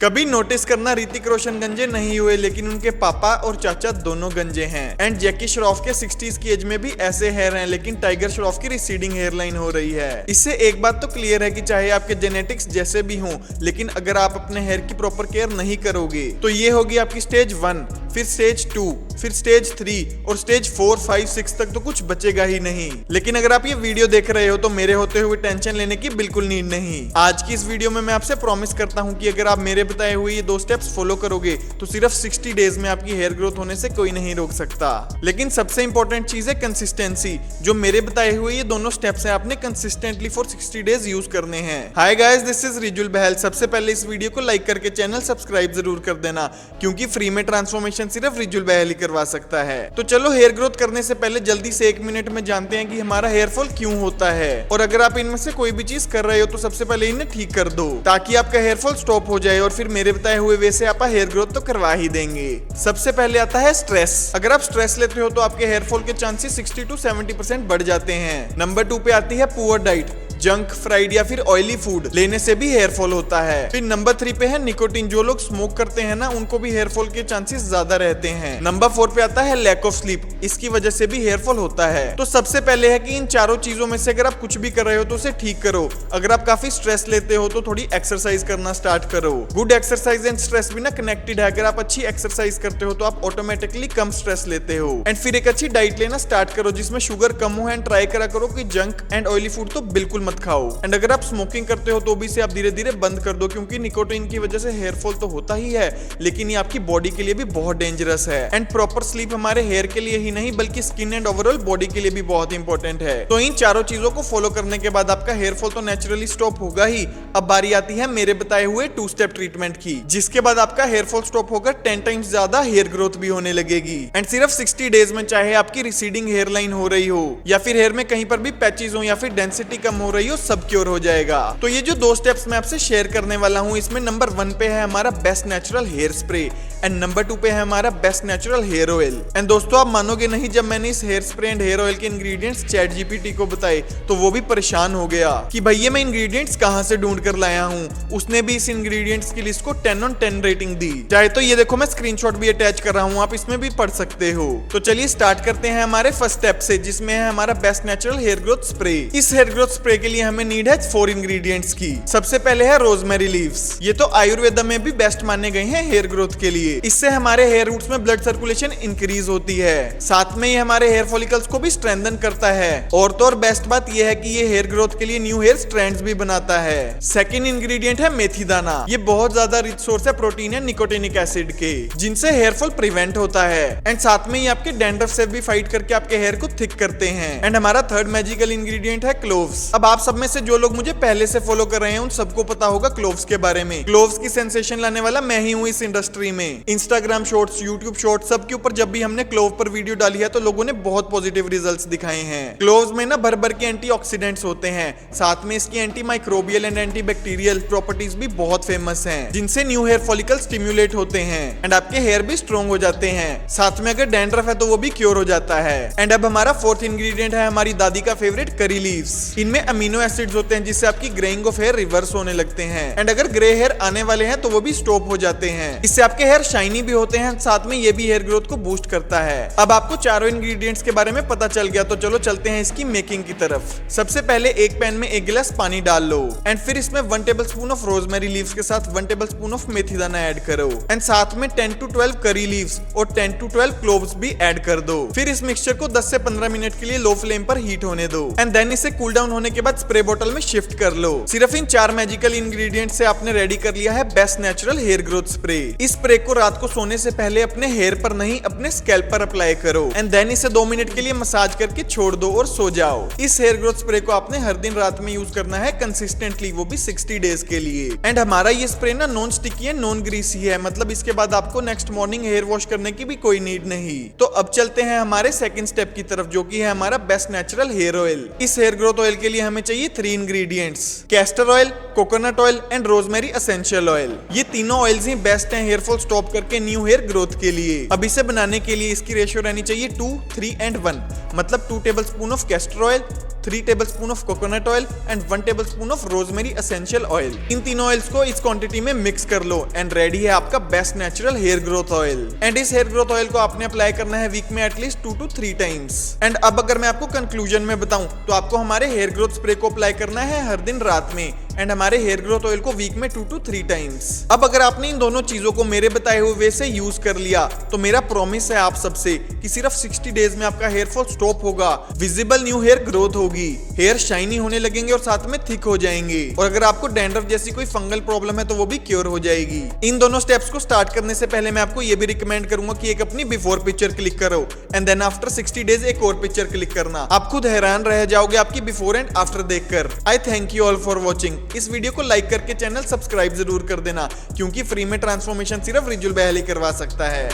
कभी नोटिस करना, ऋतिक रोशन गंजे नहीं हुए लेकिन उनके पापा और चाचा दोनों गंजे हैं। एंड जैकी श्रॉफ के 60s की एज में भी ऐसे हेयर हैं, लेकिन टाइगर श्रॉफ की रिसीडिंग हेयर लाइन हो रही है। इससे एक बात तो क्लियर है कि चाहे आपके जेनेटिक्स जैसे भी हों, लेकिन अगर आप अपने हेयर की प्रॉपर केयर नहीं करोगे तो ये होगी आपकी स्टेज 1, फिर स्टेज 2, फिर स्टेज 3 और स्टेज 4, 5, 6 तक तो कुछ बचेगा ही नहीं। लेकिन अगर आप ये वीडियो देख रहे हो तो मेरे होते हुए टेंशन लेने की बिल्कुल नीड नहीं। आज की इस वीडियो में मैं आपसे प्रॉमिस करता हूँ कि अगर आप मेरे बताए हुए ये 2 स्टेप्स फॉलो करोगे तो सिर्फ 60 डेज में आपकी हेयर ग्रोथ होने से कोई नहीं रोक सकता। लेकिन सबसे इंपॉर्टेंट चीज है कंसिस्टेंसी। जो मेरे बताए हुए ये दोनों स्टेप्स हैं, आपने कंसिस्टेंटली फॉर 60 डेज यूज करने हैं। Hi guys, this is Rijul Bahl. सबसे पहले इस वीडियो को लाइक करके चैनल सब्सक्राइब जरूर कर देना, क्योंकि फ्री में ट्रांसफॉर्मेशन सिर्फ रिजुल बहल ही करवा सकता है। तो चलो हेयर ग्रोथ करने से पहले जल्दी से 1 मिनट में जानते हैं कि हमारा हेयर फॉल क्यों होता है। और अगर आप इनमें से कोई भी चीज कर रहे हो तो सबसे पहले इन्हें ठीक कर दो, ताकि आपका हेयर फॉल स्टॉप हो जाए और फिर मेरे बताए हुए वैसे आप हेयर ग्रोथ तो करवा ही देंगे। सबसे पहले आता है स्ट्रेस। अगर आप स्ट्रेस लेते हो तो आपके हेयर फॉल के चांसेस 60 to 70% बढ़ जाते हैं। नंबर 2 पे आती है पुअर डाइट। जंक, फ्राइड या फिर ऑयली फूड लेने से भी हेयर फॉल होता है। फिर नंबर 3 पे है निकोटीन। जो लोग स्मोक करते हैं ना, उनको भी हेयर फॉल के चांसेस ज्यादा रहते हैं। नंबर 4 पे आता है लैक ऑफ स्लीप। इसकी वजह से भी हेयर फॉल होता है। तो सबसे पहले है कि इन चारों चीजों में से अगर आप कुछ भी कर रहे हो तो उसे ठीक करो। अगर आप काफी स्ट्रेस लेते हो तो थोड़ी एक्सरसाइज करना स्टार्ट करो। गुड एक्सरसाइज एंड स्ट्रेस भी ना कनेक्टेड है। अगर आप अच्छी एक्सरसाइज करते हो तो आप ऑटोमेटिकली कम स्ट्रेस लेते हो। एंड फिर एक अच्छी डाइट लेना स्टार्ट करो जिसमें शुगर कम हो। एंड ट्राई करा करो कि जंक एंड ऑयली फूड तो बिल्कुल मत खाओ। एंड अगर आप स्मोकिंग करते हो तो भी इसे आप धीरे धीरे बंद कर दो, क्योंकि निकोटीन की वजह से हेयर फॉल तो होता ही है, लेकिन ये आपकी बॉडी के लिए भी बहुत डेंजरस है। एंड प्रॉपर स्लीप हमारे हेयर के लिए ही नहीं बल्कि स्किन एंड ओवरऑल बॉडी के लिए भी बहुत इंपॉर्टेंट है। तो इन चारों चीजों को फॉलो करने के बाद आपका हेयर फॉल तो नेचुरली स्टॉप होगा ही। अब बारी आती है मेरे बताए हुए 2 स्टेप ट्रीटमेंट की, जिसके बाद आपका हेयर फॉल स्टॉप होकर 10 टाइम्स ज्यादा हेयर ग्रोथ भी होने लगेगी। एंड सिर्फ 60 डेज में, चाहे आपकी रिसीडिंग हेयर लाइन हो रही हो या फिर हेयर में कहीं पर भी पैचेस हो या फिर डेंसिटी कम हो रही हो, सब क्योर हो जाएगा। तो ये जो 2 स्टेप्स मैं आपसे शेयर करने वाला हूँ, इसमें नंबर 1 पे है हमारा best natural hair spray and number 2 पे है हमारा best natural hair oil. And दोस्तों, आप मानोगे नहीं, जब मैंने इस hair spray and hair oil के इंग्रेडिएंट्स चैट जीपीटी को बताए तो वो भी परेशान हो गया कि भैया मैं इंग्रेडिएंट्स कहां से ढूंढ कर लाया हूँ। उसने भी इस इंग्रेडिएंट्स की लिस्ट को 10 on 10 रेटिंग दी। चाहे तो ये देखो, मैं स्क्रीनशॉट भी अटैच कर रहा हूँ, आप इसमें भी पढ़ सकते हो। तो चलिए स्टार्ट करते हैं हमारे फर्स्ट स्टेप से, जिसमें है हमारा best natural hair growth spray. इस हेयर ग्रोथ स्प्रे के लिए हमें नीड है 4 इंग्रेडिएंट्स की। सबसे पहले है रोजमेरी लीव्स। ये तो आयुर्वेदा में भी बेस्ट माने गए हैं हेयर ग्रोथ के लिए। इससे हमारे हेयर रूट्स में ब्लड सर्कुलेशन इंक्रीज होती है, साथ में ये हमारे हेयर फॉलिकल्स को भी स्ट्रेंथन करता है। और तो और बेस्ट बात ये है कि ये हेयर ग्रोथ के लिए न्यू हेयर स्ट्रैंड्स भी बनाता है। सेकंड इंग्रेडिएंट है मेथी दाना। ये बहुत ज्यादा रिच सोर्स है प्रोटीन है निकोटिनिक एसिड के, जिनसे हेयर फॉल प्रिवेंट होता है। एंड साथ में ये आपके डैंड्रफ से भी फाइट करके आपके हेयर को थिक करते हैं। एंड हमारा थर्ड मैजिकल इंग्रेडिएंट है क्लोव्स। अब आप सब में से जो लोग मुझे पहले से फॉलो कर रहे हैं उन सबको पता होगा क्लोव्स के बारे में। क्लोव्स की सेंसेशन लाने वाला मैं ही हूँ इस इंडस्ट्री में। इंस्टाग्राम शॉर्ट्स, यूट्यूब शॉर्ट्स, सबके ऊपर जब भी हमने क्लोव पर वीडियो डाली है तो लोगों ने बहुत पॉजिटिव रिजल्ट्स दिखाए हैं। क्लोव्स में ना भर भर के एंटीऑक्सीडेंट्स होते हैं, साथ में इसकी anti microbial and anti bacterial properties भी बहुत फेमस हैं, जिनसे न्यू हेयर फॉलिकल स्टिम्युलेट होते हैं एंड आपके हेयर भी स्ट्रॉन्ग हो जाते हैं। साथ में अगर डैंड्रफ है तो वो भी क्योर हो जाता है। एंड अब हमारा फोर्थ इंग्रेडिएंट है हमारी दादी का फेवरेट करी लीव्स। इनमें अमीनो एसिड्स होते हैं जिससे आपकी ग्रेइंग ऑफ हेयर रिवर्स होने लगते हैं। एंड अगर ग्रे हेयर आने वाले हैं तो वो भी स्टॉप हो जाते हैं। इससे आपके हेयर शाइनी भी होते हैं, साथ में ये भी हेयर ग्रोथ को बूस्ट करता है। अब आपको चारों इंग्रेडिएंट्स के बारे में पता चल गया, तो चलो चलते हैं इसकी मेकिंग की तरफ। सबसे पहले एक पैन में 1 गिलास पानी डाल लो एंड फिर इसमें 1 टेबलस्पून ऑफ रोजमेरी लीव्स के साथ 1 टेबलस्पून ऑफ मेथी दाना ऐड करो। एंड साथ में 10 to 12 करी लीव्स और 10 to 12 क्लोव्स भी ऐड कर दो। फिर इस मिक्सचर को 10 से 15 मिनट के लिए लो फ्लेम पर हीट होने दो। एंड देन इसे कूल डाउन होने के बाद स्प्रे बोतल में शिफ्ट कर लो। सिर्फ इन 4 मैजिकल इंग्रेडिएंट से आपने रेडी कर लिया है best natural hair growth spray. इस स्प्रे को रात को सोने से पहले अपने हेयर पर नहीं, अपने स्कैल्प पर अप्लाई करो। एंड देन इसे 2 मिनट के लिए मसाज करके छोड़ दो और सो जाओ। इस हेयर ग्रोथ स्प्रे को आपने हर दिन रात में यूज करना है कंसिस्टेंटली, वो भी 60 डेज के लिए। एंड हमारा ये स्प्रे ना नॉन स्टिकी है, नॉन ग्रीसी है, मतलब इसके बाद आपको नेक्स्ट मॉर्निंग हेयर वॉश करने की भी कोई नीड नहीं। तो अब चलते हैं हमारे सेकंड स्टेप की तरफ, जो कि है हमारा बेस्ट नेचुरल हेयर ऑयल। इस हेयर ग्रोथ ऑयल के लिए हमें चाहिए 3 ingredients, castor oil, coconut oil and rosemary essential oil. ये तीनों ऑयल्स ही बेस्ट हैं हेयर फॉल स्टॉप करके न्यू हेयर ग्रोथ के लिए। अब इसे बनाने के लिए इसकी रेशियो रहनी चाहिए 2, 3 and 1, मतलब 2 tablespoon of castor oil, 3 tablespoon of coconut oil and 1 tablespoon of rosemary essential oil. इन तीनों ऑयल्स को इस क्वांटिटी में मिक्स कर लो एंड रेडी है आपका best natural hair growth oil. And इस हेयर ग्रोथ ऑयल को आपने अप्लाई करना है वीक में एटलीस्ट 2 to 3 टाइम्स। एंड अब अगर मैं आपको कंक्लूजन में बताऊं तो आपको हमारे हेयर ग्रोथ स्प्रे को अप्लाई करना है हर दिन रात में एंड हमारे हेयर ग्रोथ ऑयल को वीक में 2 to 3 टाइम्स। अब अगर आपने इन दोनों चीजों को मेरे बताए हुए वे से यूज कर लिया तो मेरा प्रॉमिस है आप सबसे कि सिर्फ 60 डेज में आपका हेयर फॉल स्टॉप होगा, विजिबल न्यू हेयर ग्रोथ होगी, हेयर शाइनी होने लगेंगे और साथ में थिक हो जाएंगे। और अगर आपको डैंड्रफ जैसी कोई फंगल प्रॉब्लम है तो वो भी क्योर हो जाएगी। इन दोनों स्टेप्स को स्टार्ट करने से पहले मैं आपको ये भी रिकमेंड करूंगा कि एक अपनी बिफोर पिक्चर क्लिक करो एंड देन आफ्टर 60 डेज एक और पिक्चर क्लिक करना। आप खुद हैरान रह जाओगे आपकी बिफोर एंड आफ्टर देखकर। आई thank you all for watching. इस वीडियो को लाइक करके चैनल सब्सक्राइब जरूर कर देना क्योंकि फ्री में ट्रांसफॉर्मेशन सिर्फ रिजुअल बहल ही करवा सकता है।